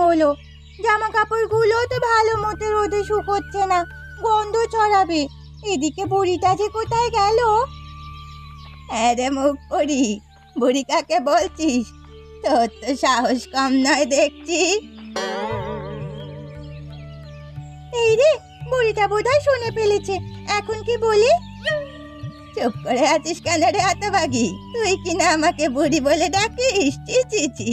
হলো। জামা কাপড়গুলো তো ভালো মতো রোদে শুকোচ্ছে না, গন্ধ ছড়াবে। এদিকে বুড়িটা যে কোথায় গেল? আরে মুখ পড়ি, বুড়ি কাকে বলছিস? তোর তো সাহস কম নয় দেখছি। এই রে, বুড়িটা বোধহয় শুনে ফেলেছে। এখন কি বলি? চুপ করে আছিস কেন রে হতভাগী? তুই কিনা আমাকে বুড়ি বলে ডাকিস? চি চি চি,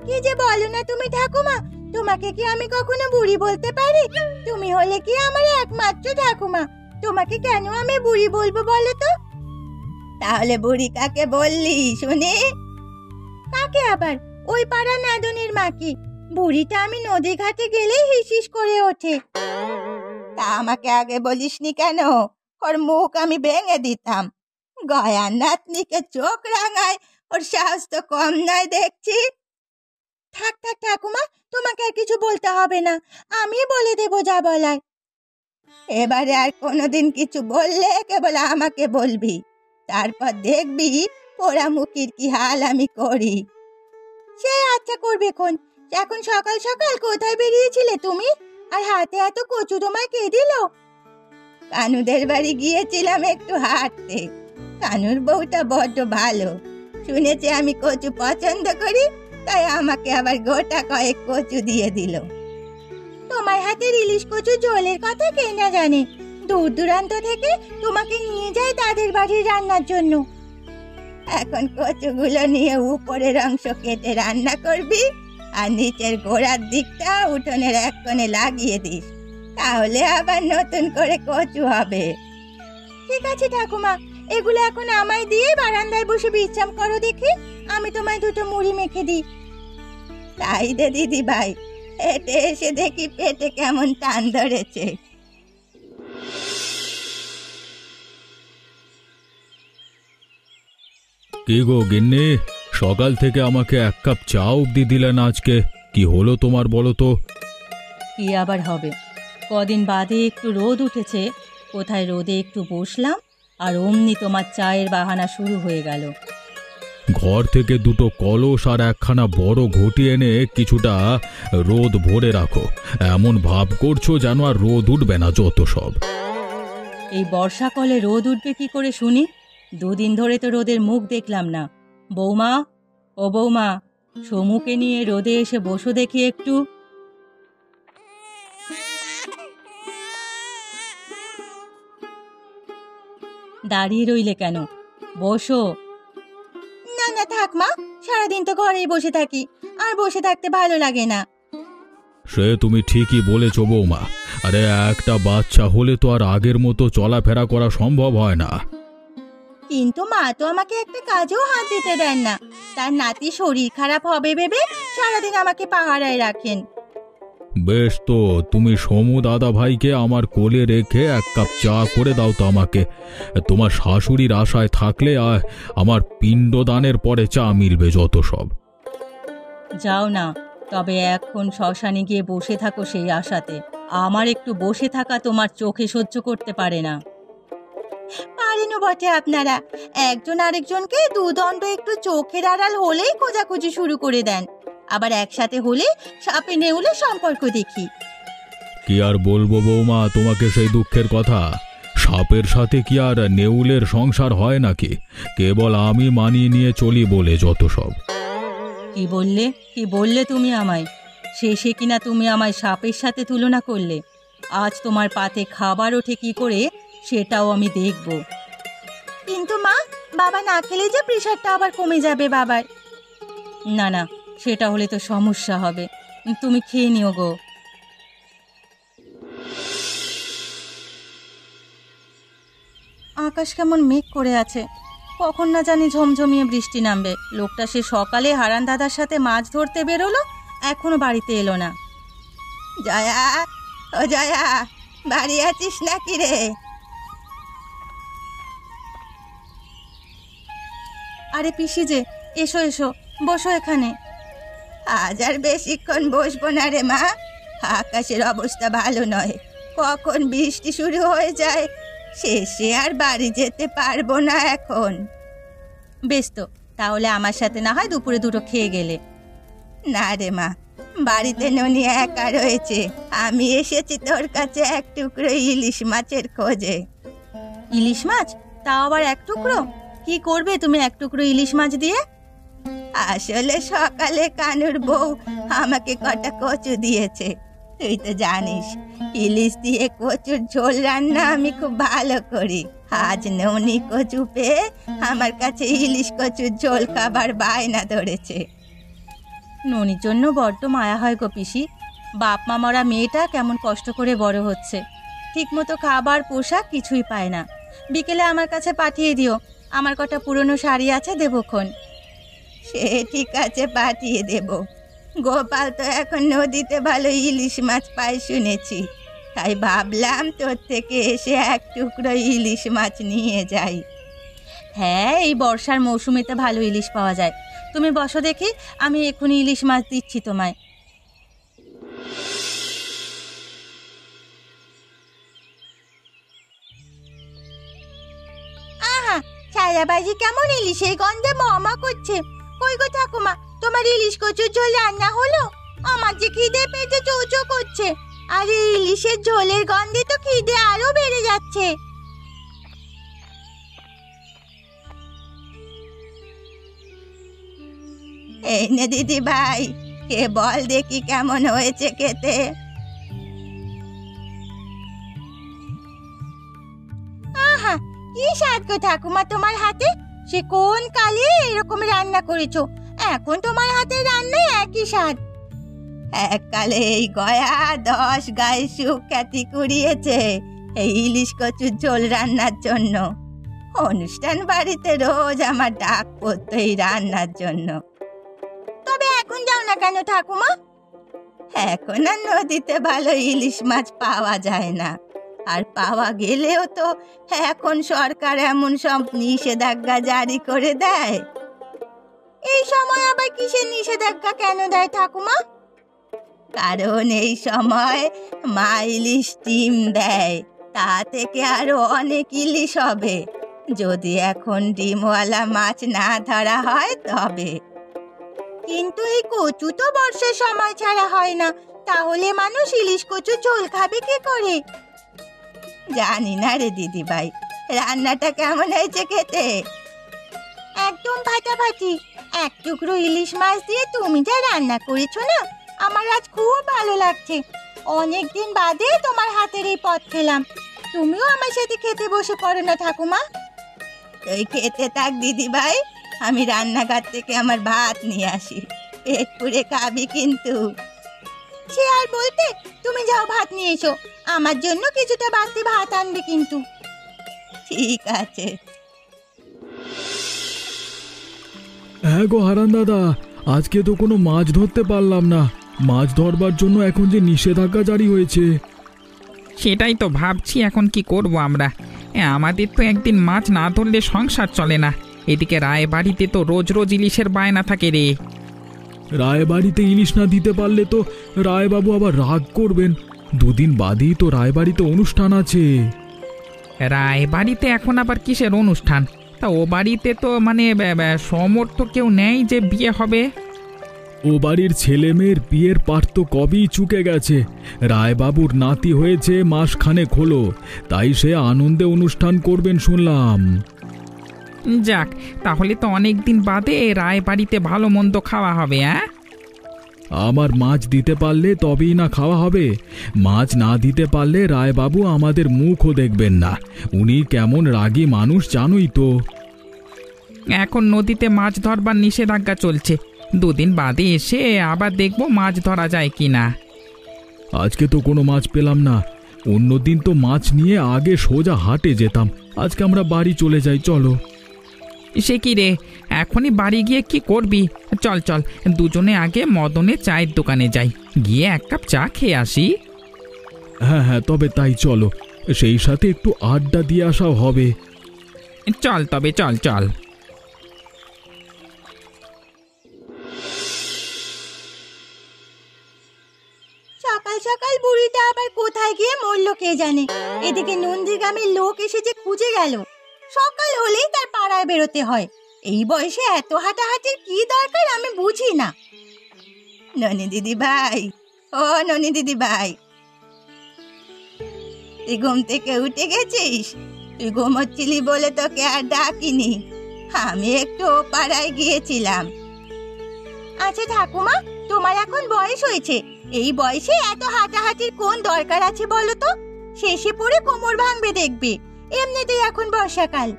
কি যে বলো না তুমি ঠাকুমা। তোমাকে কি আমি কখনো বুড়ি বলতে পারি? তুমি হলে কি আমার একমাত্র ঠাকুমা। তোমাকে কেন আমি বুড়ি বলবো বলো তো? তাহলে বুড়ি কাকে বললি শুনি? কাকে আবার? ওই পাড়া নাদনের মাকে। বুড়িটা আমি নদী ঘাটে গেলে হিসিস করে ওঠে। তা আমাকে আগে বলিসনি কেন? ওর মুখ আমি ভেঙে দিতাম। গয়ার নাতনিকে চোখ রাঙায়, ওর সাহস তো কম নয় দেখছি। থাক থাক ঠাকুমা, তোমাকে আর কিছু বলতে হবে না, আমি বলে দেবো যা বলার। এবারে আর কোনোদিন কিছু বললে কেবল আমাকে বলবি, তারপর দেখবি পোড়ামুখির কি হাল আমি করি। সে আচ্ছা করবে কোন। এখন সকাল সকাল কোথায় বেরিয়েছিলে তুমি? আর হাতে এত কচু তোমায় কে দিল? কানুদের বাড়ি গিয়েছিলাম একটু হাঁটতে। কানুর বউটা বড্ড ভালো, শুনেছে আমি কচু পছন্দ করি, তাই আমাকে আবার গোটা কয়েক কচু দিয়ে দিল। তোমার হাতের ইলিশ কচু ঝোলের কথা কে না জানে। দূর দূরান্ত থেকে তোমাকে নিয়ে যায় তাদের বাড়ির রান্নার জন্য। এখন কচুগুলো নিয়ে উপরের অংশ কেটে রান্না করবি, আর নিচের গোড়ার দিকটা উঠোনের এক কোণে লাগিয়ে দিস, তাহলে আবার নতুন করে কচু হবে। ঠিক আছে ঠাকুমা, এগুলো এখন আমায় দিয়ে বারান্দায় বসে বিশ্রাম করো দেখি। আমি তোমায় দুটো মুড়ি মেখে দিই। তাই দে দিদি ভাই, হেঁটে এসে দেখি পেটে কেমন টান ধরেছে। কি গো গিন্নি, সকাল থেকে আমাকে এক কাপ চা অবধি দিলে না আজকে? কি হলো তোমার বলো তো? কি আবার হবে, কদিন বাদে একটু রোদ উঠেছে, কোথায় রোদে একটু বসলাম আর অমনি তোমার চায়ের বাহানা শুরু হয়ে গেল। ঘর থেকে দুটো কলস আর একখানা বড় ঘটি এনে কিছুটা রোদ ভরে রাখো। এমন ভাব করছো যেন আর রোদ উঠবে না যত সব। এই বর্ষাকালে রোদ উঠবে কি করে শুনি? দুদিন ধরে তো রোদের মুখ দেখলাম না। বৌমা, ও বৌমা, সমুকে নিয়ে রোদে এসে বসো দেখি একটু। দাঁড়িয়ে রইলে কেন? বসো। না না থাক মা, সারাদিন তো ঘরেই বসে থাকি, আর বসে থাকতে ভালো লাগে না। সে তুমি ঠিকই বলেছ বৌমা, আরে একটা বাচ্চা হলে তো আর আগের মতো চলাফেরা করা সম্ভব হয় না। কিন্তু মা তো আমাকে একটা কাজেও হাত দিতে দেন না। তার নাতি শরীর খারাপ হবে ভেবে সারাদিন আমাকে পাহারায় রাখেন। বেশ, তো তুমি সমু দাদা ভাইকে আমার কোলে রেখে এক কাপ চা করে দাও তো আমাকে। তোমার শাশুড়ির আশায় থাকলে আমার পিণ্ডদানের পরে চা মিলবে যত সব। যাও না, তবে এখন শ্মশানে গিয়ে বসে থাকো সেই আশাতে। আমার একটু বসে থাকা তোমার চোখে সহ্য করতে পারে না। পারেনও বটে আপনারা, একজন আরেকজনকে দুদণ্ড একটু চোখের আড়াল হলেই খোঁজাখুঁজি শুরু করে দেন, আবার একসাথে হলে সাপে নেউলে সম্পর্ক দেখি। কি আর বলবো বৌমা তোমাকে সেই দুঃখের কথা। সাপের সাথে কি আর নেউলের সংসার হয় নাকি? কেবল আমি মানিয়ে নিয়ে চলি বলে যত সব। কি বললে, কি বললে তুমি আমায়? শেষে কিনা তুমি আমায় সাপের সাথে তুলনা করলে। আজ তোমার পাতে খাবার ওঠে কি করে সেটাও আমি দেখব। কিন্তু মা, বাবা না খেলে যে প্রেশারটা আবার কমে যাবে বাবার। না না, সেটা হলে তো সমস্যা হবে। তুমি খেয়ে নিও গো। আকাশ কেমন মেঘ করে আছে, কখন না জানি ঝমঝমিয়ে বৃষ্টি নামবে। লোকটা সে সকালে হারান দাদার সাথে মাছ ধরতে বেরোলো, এখনো বাড়িতে এলো না। জয়া, ও জয়া, বাড়ি আছিস নাকি রে? আরে পিসি যে, এসো এসো, বসো এখানে। আজ আর বেশিক্ষণ বসবো না রে মা, আকাশের অবস্থা ভালো নয়, কখন বৃষ্টি শুরু হয়ে যায়, শেষে আর বাড়ি যেতে পারবো না এখন। বেশ তো, তাহলে আমার সাথে না হয় দুপুরে দুটো খেয়ে গেলে। না রে মা, বাড়িতে ননি একা রয়েছে, আমি এসেছি তোর কাছে এক টুকরো ইলিশ মাছের খোঁজে। ইলিশ মাছ? তাও আবার এক টুকরো? কি করবে তুমি এক টুকরো ইলিশ মাছ দিয়ে? আসলে সকালে কানুর বউ আমাকে কটা কচু দিয়েছে। তুই তো জানিস ইলিশ দিয়ে কচুর ঝোল রান্না আমি খুব ভালো করি। আজ ননি কচু পেয়ে আমার কাছে ইলিশ কচুর ঝোল খাবার বায়না ধরেছে। ননির জন্য বড্ড মায়া হয় গো পিসি। বাপ মা মরা মেয়েটা কেমন কষ্ট করে বড় হচ্ছে, ঠিকমতো খাবার পোশাক কিছুই পায় না। বিকেলে আমার কাছে পাঠিয়ে দিও, আমার কটা পুরনো শাড়ি আছে দেবক্ষণ। সে ঠিক আছে, পাঠিয়ে দেব। গোপাল তো এখন নদীতে ভালো ইলিশ মাছ পায় শুনেছি, তাই ভাবলাম তোর থেকে এসে এক টুকরো ইলিশ মাছ নিয়ে যাই। হ্যাঁ, এই বর্ষার মৌসুমেতে ভালো ইলিশ পাওয়া যায়। তুমি বসো দেখি, আমি এক্ষুনি ইলিশ মাছ দিচ্ছি তোমায়। আহা, সারা বাড়ি কেমন ইলিশের গন্ধে মমা করছে। কই গো ঠাকুমা, তোমার ইলিশ কচুর ঝোল রান্না হলো? আমার যে খিদে পেটে চৌচো করছে, আর এই ইলিশের ঝোলের গন্ধে তো খিদে আরো বেড়ে যাচ্ছে। এই নে দিদি ভাই, কে বল দেখি কেমন হয়েছে খেতে। আহা, কি স্বাদ গো ঠাকুমা তোমার হাতে। সে কোন কালে এরকম রান্না করেছো, এখন তোমার হাতে রান্নায় একই স্বাদ। এককালে এই গয়া 10 গায়ে সুখ্যাতি কুড়িয়েছে এই ইলিশ কচুর ঝোল রান্নার জন্য। অনুষ্ঠান বাড়িতে রোজ আমার ডাক পড়তো এই রান্নার জন্য। তবে এখন যাও না কেন ঠাকুমা? এখন আর নদীতে ভালো ইলিশ মাছ পাওয়া যায় না, আর পাওয়া গেলেও তো এখন সরকার এমন সব নিষেধাজ্ঞা জারি করে দেয়। এই সময় আবার কিসের নিষেধাজ্ঞা কেন দেয় ঠাকুমা? কারণ এই সময় মা ইলিশ ডিম দেয়, তা থেকে আরো অনেক ইলিশ হবে, যদি এখন ডিমওয়ালা মাছ না ধরা হয় তবে। কিন্তু এই কচু তো বর্ষার সময় ছাড়া হয় না, তাহলে মানুষ ইলিশ কচু ঝোল খাবে কি করে? জানি না রে দিদি ভাই, রান্নাটা কেমন হয়েছে খেতে? একদম ফাটাফাটি। এক টুকরো ইলিশ মাছ দিয়ে তুমি যা রান্না করেছো না, আমার আজ খুব ভালো লাগছে। অনেকদিন বাদে তোমার হাতের এই পদ খেলাম। তুমিও আমার সাথে খেতে বসে পড়ো না ঠাকুমা। তুই খেতে থাক দিদি ভাই, আমি রান্নাঘর থেকে আমার ভাত নিয়ে আসি, পেট পুড়ে খাবি কিন্তু। সে আর বলতে, তুমি যাও ভাত নিয়ে এসো, আমার জন্য কিছুটা বাড়তি ভাত আনবে কিন্তু। ঠিক আছে। হ্যাঁ গো হারান দাদা, আজকে তো কোনো মাছ ধরতে পারলাম না। মাছ ধরবার জন্য এখন যে নিষেধাজ্ঞা জারি হয়েছে। সেটাই তো ভাবছি, এখন কি করব আমরা। আমাদের তো একদিন মাছ না ধরলে সংসার চলে না। এদিকে রায় বাড়িতে তো রোজ রোজ ইলিশের বায়না থাকে রে। রায় বাড়িতে ইলিশ না দিতে পারলে তো রায়বাবু আবার রাগ করবেন। দুদিন বাদেই তো রায় বাড়িতে অনুষ্ঠান আছে। রায় বাড়িতে এখন আবার কিসের অনুষ্ঠান? তা ও বাড়িতে তো মানে সমর্থ কেউ নেই যে বিয়ে হবে। ও বাড়ির ছেলে মেয়ের বিয়ের পাট তো কবেই চুকে গেছে। রায়বাবুর নাতি হয়েছে মাসখানেক হলো, তাই সে আনন্দে অনুষ্ঠান করবেন শুনলাম। যাক, তাহলে তো অনেক দিন বাদে রায় বাড়িতে ভালো মন্দ খাওয়া হবে। আমার মাছ দিতে পারলে তবেই না খাওয়া হবে। মাছ না দিতে পারলে রায়বাবু আমাদের মুখও দেখবেন না। উনি কেমন রাগী মানুষ জানোই তো। এখন নদীতে মাছ ধরবার নিষেধাজ্ঞা চলছে, দুদিন বাদে এসে আবার দেখবো মাছ ধরা যায় কিনা। আজকে তো কোনো মাছ পেলাম না। অন্যদিন তো মাছ নিয়ে আগে সোজা হাটে যেতাম। আজকে আমরা বাড়ি চলে যাই, চলো। সে কি রে, এখনই বাড়ি গিয়ে কি করবি? চল চল, দুজনে আগে মদনের চায়ের দোকানে যাই, গিয়ে এক কাপ চা খেয়ে আসি। হ্যাঁ হ্যাঁ, তবে তাই চলো, সেই সাথে একটু আড্ডা দিয়ে আসাও হবে। চল তবে, চল চল। সকাল সকাল বুড়িটা আবার কোথায় গিয়ে মরল কে জানে। এদিকে নন্দীগ্রামের লোক এসে যে খুঁজে গেল। সকাল হলেই তার পাড়ায় বেরোতে হয়। এই বয়সে এত হাঁটাহাঁটির কি দরকার আমি বুঝি না। ননি দিদি ভাই, ও ননি দিদি ভাই, তুই ঘুম থেকে উঠে গেছিস? তুই ঘুমোচ্ছিলি বলে তোকে আর ডাকিনি, আমি একটু ও পাড়ায় গিয়েছিলাম। আচ্ছা ঠাকুমা, তোমার এখন বয়স হয়েছে, এই বয়সে এত হাঁটাহাঁটির কোন দরকার আছে বলো তো? শেষে পড়ে কোমর ভাঙবে দেখবে, এমনিতেই এখন বর্ষাকাল।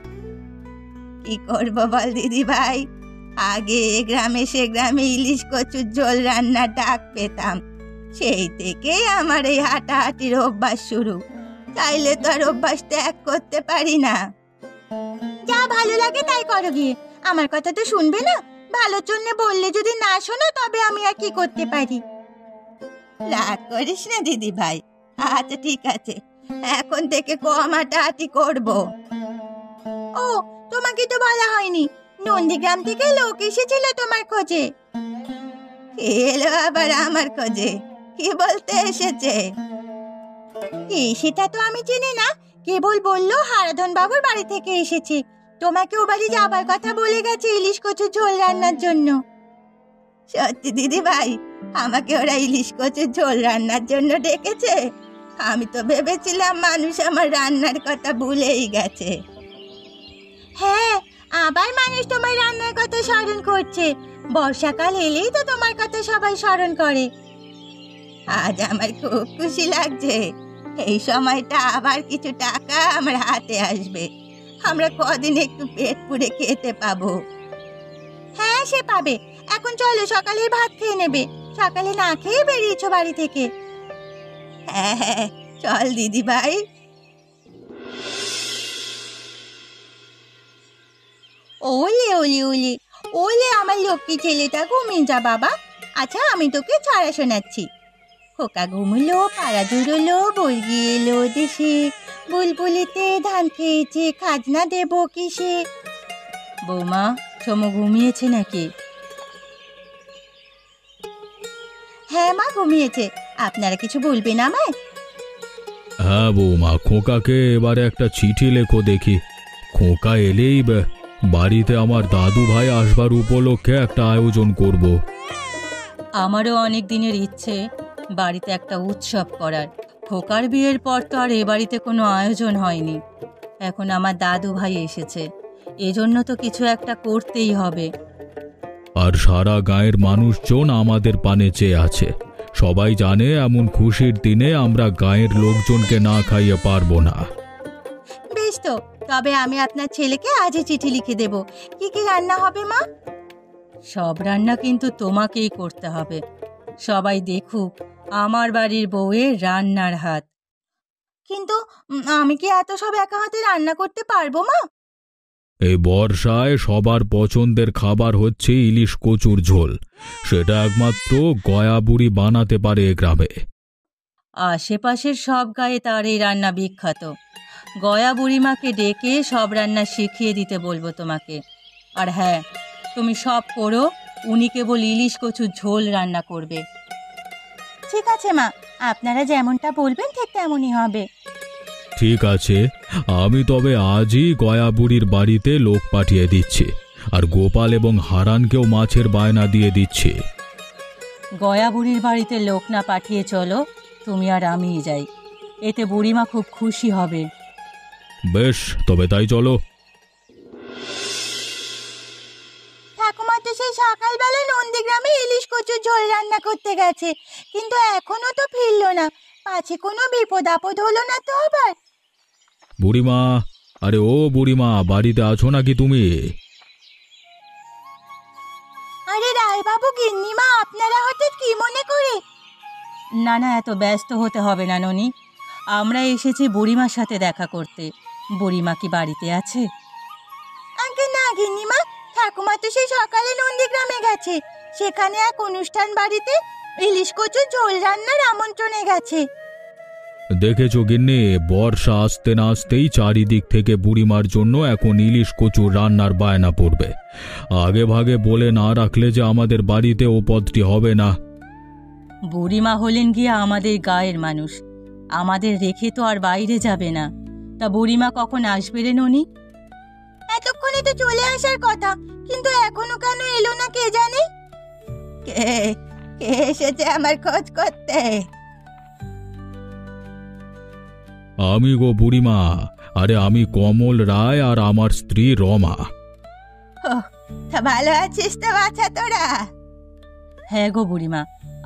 কি করবো বল দিদি ভাই, আগে এ গ্রামে সে গ্রামে ইলিশ কচুর ঝোল রান্নার ডাক পেতাম, সেই থেকেই আমার এই হাঁটাহাঁটির অভ্যাস শুরু। চাইলে তো আর অভ্যাস ত্যাগ করতে পারি না। যা ভালো লাগে তাই করো গিয়ে, আমার কথা তো শুনবে না? ভালোর জন্য বললে যদি না শোনো তবে আমি আর কি করতে পারি? রাগ করিস না দিদি ভাই, আচ্ছা ঠিক আছে, এখন থেকে কম হাঁটাহাঁটি করবো। ও, তোমাকে তো বলা হয়নি, নন্দীগ্রাম থেকে লোক এসেছিল তোমার খোঁজে। এলো আবার আমার খোঁজে? কি বলতে এসেছে? সেটা তো আমি চিনি না, কেবল বললো হারাধন বাবুর বাড়ি থেকে এসেছে, তোমাকে ও বাড়ি যাবার কথা বলে গেছে ইলিশ কচুর ঝোল রান্নার জন্য। সত্যি দিদি ভাই, আমাকে ওরা ইলিশ কচুর ঝোল রান্নার জন্য ডেকেছে? আমি তো ভেবেছিলাম মানুষ আমার রান্নার কথা ভুলেই গেছে। হ্যাঁ, আবার মানুষ তোমার রান্নার কথা স্মরণ করছে, বর্ষাকাল এলেই তো তোমার কথা সবাই স্মরণ করে। আজ আমার খুব খুশি লাগছে, এই সময়টা আবার কিছু টাকা আমার হাতে আসবে, আমরা কদিন একটু পেট পুড়ে খেতে পাবো। হ্যাঁ সে পাবে, এখন চলো সকালে ভাত খেয়ে নেবে, সকালে না খেয়ে বেরিয়েছো বাড়ি থেকে। হ্যাঁ হ্যাঁ চল দিদি ভাই। ওলে ওলে ওলে ওলে আমার লক্ষ্মী ছেলেটা, ঘুমিয়ে যা বাবা। আচ্ছা আমি তোকে ছড়া শোনাচ্ছি। খোকা ঘুমলো, পাড়া জুড়লো, বর্গি এলো দেশে, বুলবুলিতে ধান খেয়েছে, খাজনা দেব কিসে। বৌমা, সমু ঘুমিয়েছে নাকি? হ্যাঁ মা ঘুমিয়েছে, আপনারা কিছু বলবেন আমায়? হ্যাঁ বৌমা, খোকাকে এবারে একটা চিঠি লেখো দেখি। খোকা এলেই বাড়িতে আমার দাদু ভাই আসবার উপলক্ষে একটা আয়োজন করব। আমারও অনেক দিনের ইচ্ছে বাড়িতে একটা উৎসব করার। খোকার বিয়ের পর তো আর এ বাড়িতে কোনো আয়োজন হয়নি, এখন আমার দাদু ভাই এসেছে, এজন্য তো কিছু একটা করতেই হবে। আর সারা গাঁয়ের মানুষজন আমাদের পানে চেয়ে আছে, সবাই জানে এমন খুশির দিনে আমরা গাঁয়ের লোকজনকে না খাইয়ে পারবো না। বেশ তো, তবে আমি আপনার ছেলেকে আজই চিঠি লিখে দেব। কি কি রান্না হবে মা? সব রান্না কিন্তু তোমাকেই করতে হবে, সবাই দেখুক আমার বাড়ির বউয়ের রান্নার হাত। কিন্তু আমি কি এত সব একা হাতে রান্না করতে পারবো মা? এই বর্ষায় সবার পছন্দের খাবার হচ্ছে ইলিশ কচুর ঝোল, সেটা একমাত্র গয়া বুড়ি বানাতে পারে এ গ্রামে। আশেপাশের সব গায়ে তার এই রান্না বিখ্যাত, গয়া বুড়িমাকে ডেকে সব রান্না শিখিয়ে দিতে বলবো তোমাকে। আর হ্যাঁ, তুমি সব করো, উনি কেবল ইলিশ কচুর ঝোল রান্না করবে। ঠিক আছে মা, আপনারা যেমনটা বলবেন ঠিক তেমনই হবে। ঠিক আছে, আমি তবে আজই গয়া বুড়ির বাড়িতে লোক পাঠিয়ে দিচ্ছি, আর গোপাল এবং হারানকেও মাছের বায়না দিয়ে দিচ্ছি। গয়া বুড়ির বাড়িতে লোক না পাঠিয়ে চলো, তুমি আর আমিই যাই, এতে বুড়িমা খুব খুশি হবে। বেশ, তবে তাই চলো। ঠাকুমা তো সেই সকালবেলা নন্দীগ্রামে ইলিশ কচুর ঝোল রান্না করতে গেছে, কিন্তু এখনো তো ফিরলো না, পাছে কোনো বিপদ আপদ হলো না তো আবার? বুড়িমা, আরে ও বুড়িমা, বাড়িতে আছো নাকি তুমি? আরে রায়বাবু, গিন্নিমা, আপনারা হঠাৎ কি মনে করে? না না, এত ব্যস্ত হতে হবে না ননি, আমরা এসেছি বুড়িমার সাথে দেখা করতে। বুড়িমা কি বাড়িতে আছে? আগে না গিন্নিমা, ঠাকুমা তো সেই সকালে নন্দীগ্রামে গেছে, সেখানে এক অনুষ্ঠান বাড়িতে ইলিশ কচুর ঝোল রান্নার আমন্ত্রণে গেছে। দেখেছো গিন্নি, বর্ষা আসতে না আসতেই চারিদিক থেকে বুড়িমার জন্য এখন ইলিশ কচুর রান্নার বায়না পড়বে। আগে ভাগে বলে না রাখলে যে আমাদের বাড়িতে ও পদটি হবে না। বুড়িমা হলেন গিয়ে আমাদের গায়ের মানুষ, আমাদের রেখে তো আর বাইরে যাবে না। তা বুড়িমা কখন আসবে রে ননি? এতক্ষণে তো চলে আসার কথা, কিন্তু এখনো কেন এলো না কে জানে। কে কে এসেছে আমার খোঁজ করতে? আমি গো বুড়িমা, আরে আমি কমল রায় আর আমার স্ত্রী রমা। তা ভালো আছিস তো বাছা তোরা? হ্যাঁ গো বুড়িমা,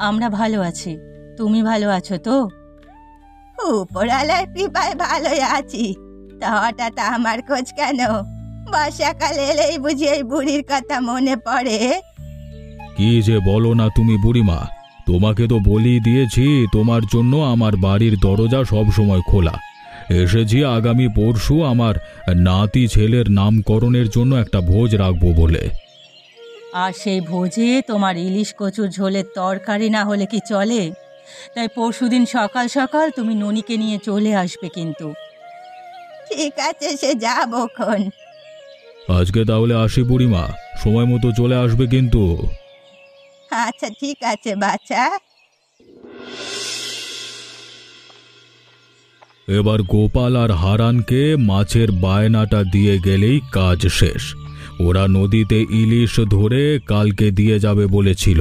আমরা ভালো আছি। তুমি ভালো আছো তো? উপরালার কৃপায় ভালোই আছি। তা হঠাৎ আমার খোঁজ কেন? বর্ষাকালে এলেই বুঝি এই বুড়ির কথা মনে পড়ে? কি যে বলো না তুমি বুড়িমা, তোমাকে তো বলেই দিয়েছি তোমার জন্য আমার বাড়ির দরজা সব সময় খোলা। এসেছি আগামী পরশু আমার নাতি ছেলের নামকরণের জন্য একটা ভোজ রাখবো বলে। আর সেই ভোজে তোমার ইলিশ কচুর ঝোলের তরকারি না হলে কি চলে? তাই পরশুদিন সকাল সকাল তুমি ননিকে নিয়ে চলে আসবে কিন্তু। ঠিক আছে, সে যাবো খন। আজকে তাহলে আসি বুড়িমা, সময় মতো চলে আসবে কিন্তু। আচ্ছা ঠিক আছে বাচ্চা। এবার গোপাল আর হারানকে মাছের বায়নাটা দিয়ে গেলেই কাজ শেষ। ওরা নদীতে ইলিশ ধরে কালকে দিয়ে যাবে বলেছিল।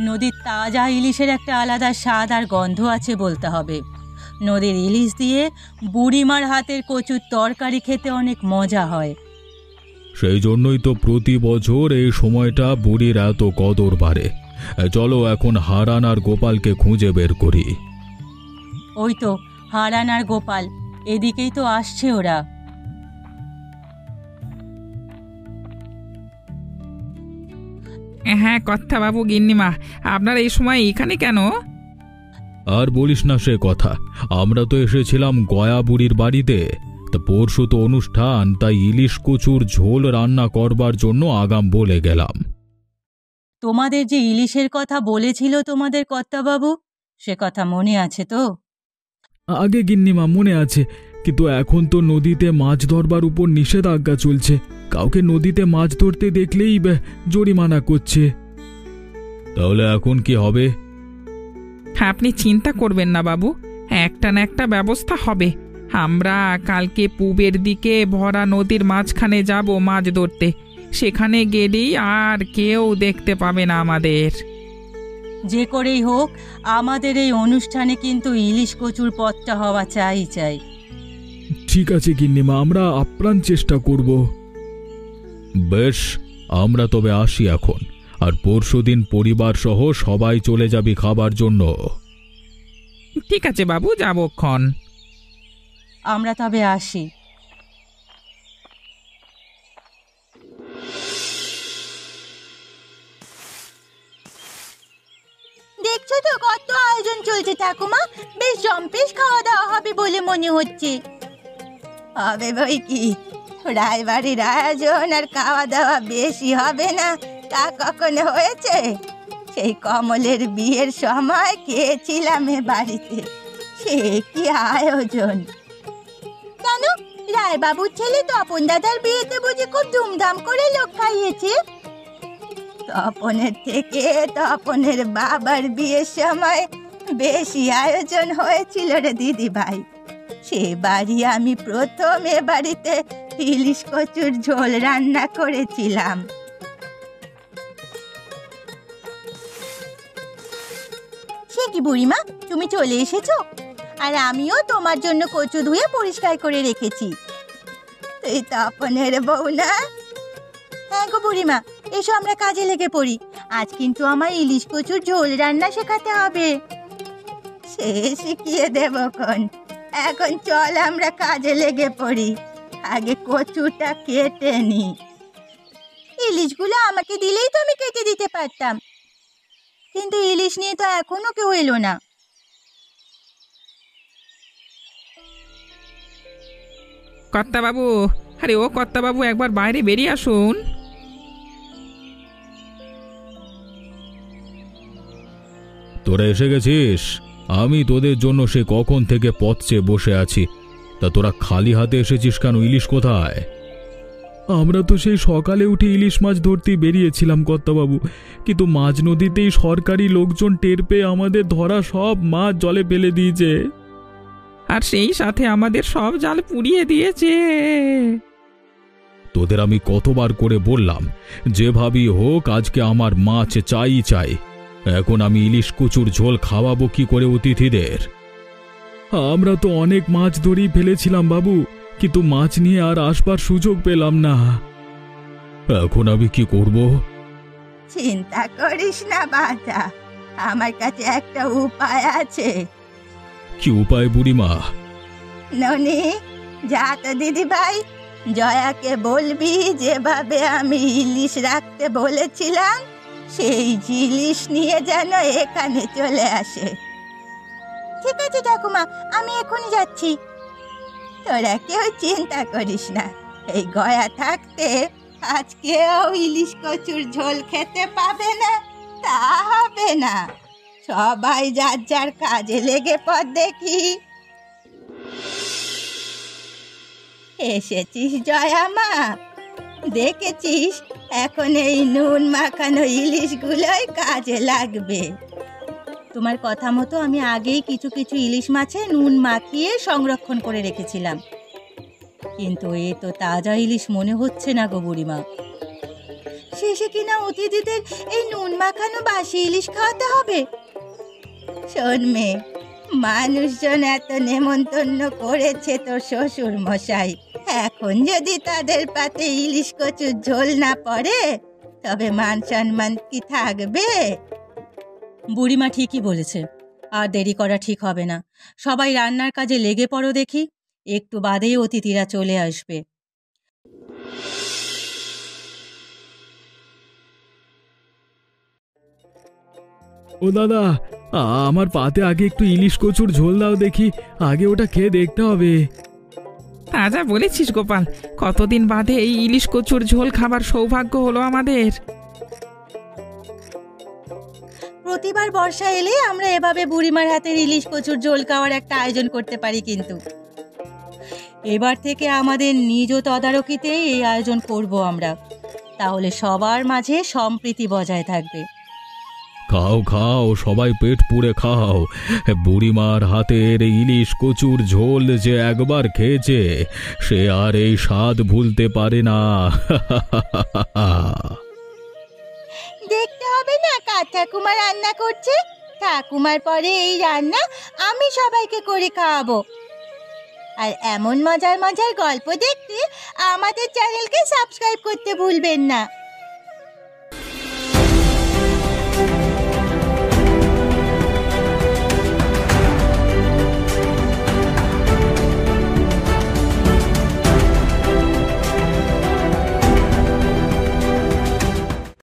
নদীর তাজা ইলিশের একটা আলাদা স্বাদ আর গন্ধ আছে বলতে হবে। নদীর ইলিশ দিয়ে বুড়িমার হাতের কচুর তরকারি খেতে অনেক মজা হয়। সেই জন্যই তো প্রতি বছর এই সময়টা বুড়ির এত কদর বাড়ে। চলো এখন হারান আর গোপালকে খুঁজে বের করি। ওই তো হারান আর গোপাল, এদিকেই তো আসছে ওরা। হ্যাঁ কর্তাবাবু, গিন্নিমা, আপনারা এই সময় এখানে কেন? আর বলিস না সে কথা, আমরা তো এসেছিলাম গয়া বুড়ির বাড়িতে। তা পরশু তো অনুষ্ঠান, তাই ইলিশ কচুর ঝোল রান্না করবার জন্য আগাম বলে গেলাম। তোমাদের যে ইলিশের কথা বলেছিল তোমাদের কর্তাবাবু, সে কথা মনে আছে তো? আগে গিন্নিমা মনে আছে, কিন্তু এখন তো নদীতে মাছ ধরবার উপর নিষেধাজ্ঞা চলছে। কাউকে নদীতে মাছ ধরতে দেখলেই জরিমানা করছে। তাহলে এখন কি হবে? আপনি চিন্তা করবেন না বাবু, একটা না একটা ব্যবস্থা হবে। আমরা কালকে পূবের দিকে ভরা নদীর মাঝখানে যাব মাছ ধরতে। সেখানে গেলেই আর কেউ দেখতে পাবে না আমাদের। যে করেই হোক আমাদের এই অনুষ্ঠানে কিন্তু ইলিশ কচুর পদটা হওয়া চাই। ঠিক আছে গিন্নিমা, আমরা আপ্রাণ চেষ্টা করব। বেশ, আমরা তবে আসি এখন। আর পরশুদিন পরিবার সহ সবাই চলে যাবি খাবার জন্য। ঠিক আছে বাবু, যাবক্ষণ। আমরা তবে আসি। দেখছো তো কত আয়োজন চলছে ঠাকুমা। বেশ জম্পেশ খাওয়া দাওয়া হবে বলে মনে হচ্ছে। হবে বই কি, রায়বাড়ির আয়োজন আর খাওয়া দাওয়া বেশি হবে না তা কখনো হয়েছে? সেই কমলের বিয়ের সময় খেয়েছিলাম এ বাড়িতে, সে কি আয়োজন! কেন, রায়বাবুর ছেলে তপন দাদার বিয়েতে বুঝি খুব ধুমধাম করে লোক খাইয়েছে? তপনের থেকে তপনের বাবার বিয়ের সময় বেশি আয়োজন হয়েছিল রে দিদি ভাই। সে বাড়ি আমি প্রথম এ বাড়িতে ইলিশ কচুর ঝোল রান্না করেছিলাম। সে কি বুড়িমা, তুমি চলে এসেছো? আর আমিও তোমার জন্য কচু ধুয়ে পরিষ্কার করে রেখেছি। তুই তপনের বউ না? হ্যাঁ গো বুড়িমা, এসো আমরা কাজে লেগে পড়ি। আজ কিন্তু আমার ইলিশ কচুর ঝোল রান্না শেখাতে হবে। সে শিখিয়ে দেব কোন, এখন চল আমরা কাজে লেগে পড়ি। আগে কচুটা কেটে নি। ইলিশগুলো আমাকে দিলেই তো আমি কেটে দিতে পারতাম, কিন্তু ইলিশ নিয়ে তো এখনো কেউ এলো না। কর্তাবাবু, আরে ও কর্তাবাবু, একবার বাইরে বেরিয়ে আসুন। তোরা এসে গেছিস? আমি তোদের জন্য সে কখন থেকে পথ চেয়ে বসে আছি। তা তোরা খালি হাতে এসেছিস কেন? ইলিশ কোথায়? আমরা তো সেই সকালে উঠে ইলিশ মাছ ধরতে বেরিয়েছিলাম কর্তাবাবু, কিন্তু মাঝ নদীতেই সরকারি লোকজন টের পেয়ে আমাদের ধরা সব মাছ জলে ফেলে দিয়েছে। আর সেই সাথে আমাদের সব জাল পুড়িয়ে দিয়েছে। তোদের আমি কতবার করে বললাম, যেভাবেই হোক আজকে আমার মাছ চাই চাই। এখন আমি ইলিশ কচুর ঝোল খাওয়াবো কি করে অতিথিদের? আমরা তো অনেক মাছ ধরেই ফেলেছিলাম বাবু, কিন্তু মাছ নিয়ে আর আসবার সুযোগ পেলাম না। এখন আমি কি করব? চিন্তা করিস না বাছা, আমার কাছে একটা উপায় আছে। কি উপায় বুড়িমা? ননি, যা তো দিদি ভাই, জয়াকে বলবি যেভাবে আমি ইলিশ রাখতে বলেছিলাম সেই ইলিশ নিয়ে যেন এখানে চলে আসে। ঠিক আছে ঠাকুমা, আমি এখনই যাচ্ছি। তোরা কেউ চিন্তা করিস না, এই গয়া থাকতে আজকেও ইলিশ কচুর ঝোল খেতে পাবে না তা হবে না। সবাই যার যার কাজে লেগে পড় দেখি। এসেছিস জয়া মা? দেখেছিস, এখন এই নুন মাখানো ইলিশগুলোই কাজে লাগবে। তোমার কথা মতো আমি আগেই কিছু কিছু ইলিশ মাছে নুন মাখিয়ে সংরক্ষণ করে রেখেছিলাম, কিন্তু এ তো তাজা ইলিশ মনে হচ্ছে না গো বুড়িমা। শেষে কিনা অতিথিদের এই নুন মাখানো বাসি ইলিশ খাওয়াতে হবে? শোন মেয়ে, মানুষজন এত নেমন্তন্ন করেছে তোর শ্বশুর মশাই, এখন যদি তাদের পাতে ইলিশ কচুর ঝোল না পড়ে তবে মান সম্মান কি থাকবে? বুড়িমা ঠিকই বলেছে, আর দেরি করা ঠিক হবে না। সবাই রান্নার কাজে লেগে পড়ো দেখি, একটু বাদেই অতিথিরা চলে আসবে। ও দাদা, আমার পাতে আগে একটু ইলিশ কচুর ঝোল দাও দেখি, আগে ওটা খেয়ে দেখতে হবে। তাজা বলেছিস গোপাল, কতদিন বাদে এই ইলিশ কচুর ঝোল খাবার সৌভাগ্য হলো আমাদের। প্রতিবার বর্ষা এলে আমরা এভাবে বুড়িমার হাতের ইলিশ কচুর ঝোল খাওয়ার একটা আয়োজন করতে পারি, কিন্তু এবার থেকে আমাদের নিজ তদারকিতে এই আয়োজন করব আমরা, তাহলে সবার মাঝে সম্প্রীতি বজায় থাকবে। খাও খাও, সবাই পেট পুড়ে খাও। বুড়িমার হাতের ইলিশ কচুর ঝোল যে একবার খেয়েছে সে আর এই স্বাদ ভুলতে পারে না। দেখতে হবে না কার ঠাকুমা রান্না করছে, ঠাকুমার পরে এই রান্না আমি সবাইকে করে খাওয়াবো। আর এমন মজার মজার গল্প দেখতে আমাদের চ্যানেলকে সাবস্ক্রাইব করতে ভুলবেন না।